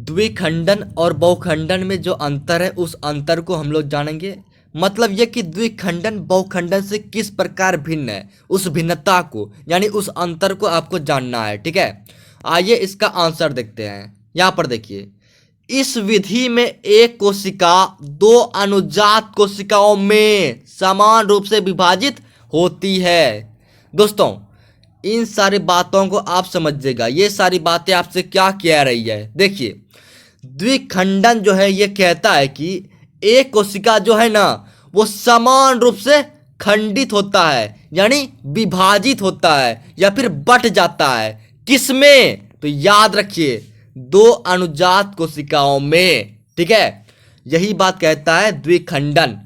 द्विखंडन और बहुखंडन में जो अंतर है उस अंतर को हम लोग जानेंगे। मतलब ये कि द्विखंडन बहुखंडन से किस प्रकार भिन्न है, उस भिन्नता को यानी उस अंतर को आपको जानना है। ठीक है, आइए इसका आंसर देखते हैं। यहाँ पर देखिए, इस विधि में एक कोशिका दो अनुजात कोशिकाओं में समान रूप से विभाजित होती है। दोस्तों, इन सारी बातों को आप समझिएगा, ये सारी बातें आपसे क्या कह रही है। देखिए, द्विखंडन जो है ये कहता है कि एक कोशिका जो है ना वो समान रूप से खंडित होता है, यानी विभाजित होता है या फिर बट जाता है। किसमें? तो याद रखिए, दो अनुजात कोशिकाओं में। ठीक है, यही बात कहता है द्विखंडन।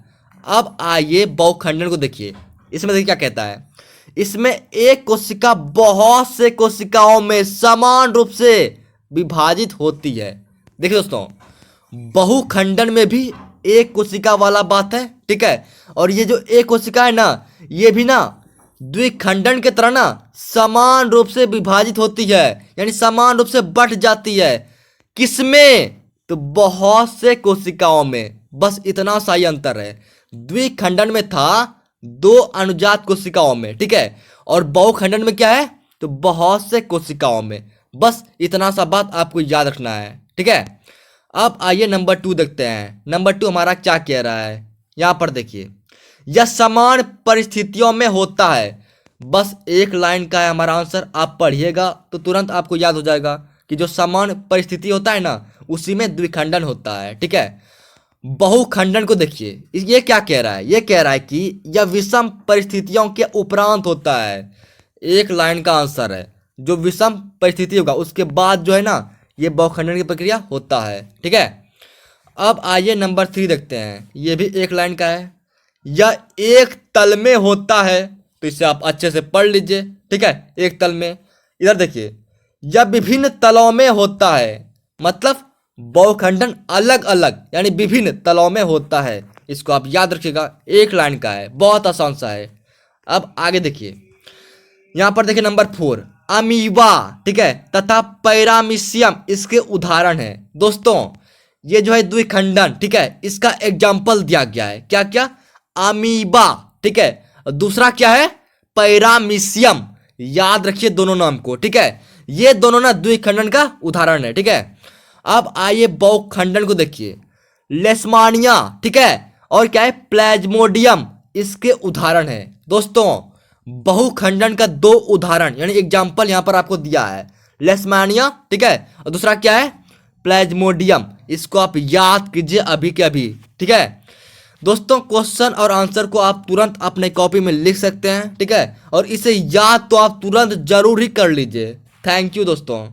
अब आइए बहुखंडन को देखिए। इसमें देखिए क्या कहता है, इसमें एक कोशिका बहुत से कोशिकाओं में समान रूप से विभाजित होती है। देखिए दोस्तों, बहुखंडन में भी एक कोशिका वाला बात है। ठीक है, और ये जो एक कोशिका है ना, ये भी ना द्विखंडन के तरह ना समान रूप से विभाजित होती है, यानी समान रूप से बट जाती है। किसमें? तो बहुत से कोशिकाओं में। बस इतना सा ही अंतर है। द्विखंडन में था दो अनुजात कोशिकाओं में, ठीक है, और बहुखंडन में क्या है? तो बहुत से कोशिकाओं में। बस इतना सा बात आपको याद रखना है। ठीक है, अब आइए नंबर 2 देखते हैं। नंबर 2 हमारा क्या कह रहा है, यहां पर देखिए, यह समान परिस्थितियों में होता है। बस एक लाइन का है हमारा आंसर, आप पढ़िएगा तो तुरंत आपको याद हो जाएगा कि जो समान परिस्थिति होता है ना, उसी में द्विखंडन होता है। ठीक है, बहुखंडन को देखिए, ये क्या कह रहा है, ये कह रहा है कि यह विषम परिस्थितियों के उपरांत होता है। एक लाइन का आंसर है, जो विषम परिस्थिति होगा उसके बाद जो है ना ये बहुखंडन की प्रक्रिया होता है। ठीक है, अब आइए नंबर 3 देखते हैं। ये भी एक लाइन का है, यह एक तल में होता है। तो इसे आप अच्छे से पढ़ लीजिए। ठीक है, एक तल में। इधर देखिए, यह विभिन्न तलों में होता है। मतलब बहुखंडन अलग अलग यानी विभिन्न तलों में होता है। इसको आप याद रखिएगा, एक लाइन का है, बहुत आसान सा है। अब आगे देखिए, यहां पर देखिए नंबर 4, अमीबा, ठीक है, तथा पैरामीशियम इसके उदाहरण है। दोस्तों, ये जो है द्विखंडन, ठीक है, इसका एग्जाम्पल दिया गया है। क्या क्या? अमीबा, ठीक है, दूसरा क्या है? पैरामीशियम। याद रखिए दोनों नाम को। ठीक है, ये दोनों ना द्विखंडन का उदाहरण है। ठीक है, अब आइए बहुखंडन को देखिए, लेशमानिया, ठीक है, और क्या है? प्लाज्मोडियम इसके उदाहरण है। दोस्तों, बहुखंडन का 2 उदाहरण यानी एग्जाम्पल यहां पर आपको दिया है, लेशमानिया, ठीक है, और दूसरा क्या है? प्लाज्मोडियम। इसको आप याद कीजिए अभी के अभी। ठीक है दोस्तों, क्वेश्चन और आंसर को आप तुरंत अपने कॉपी में लिख सकते हैं। ठीक है, और इसे याद तो आप तुरंत जरूर ही कर लीजिए। थैंक यू दोस्तों।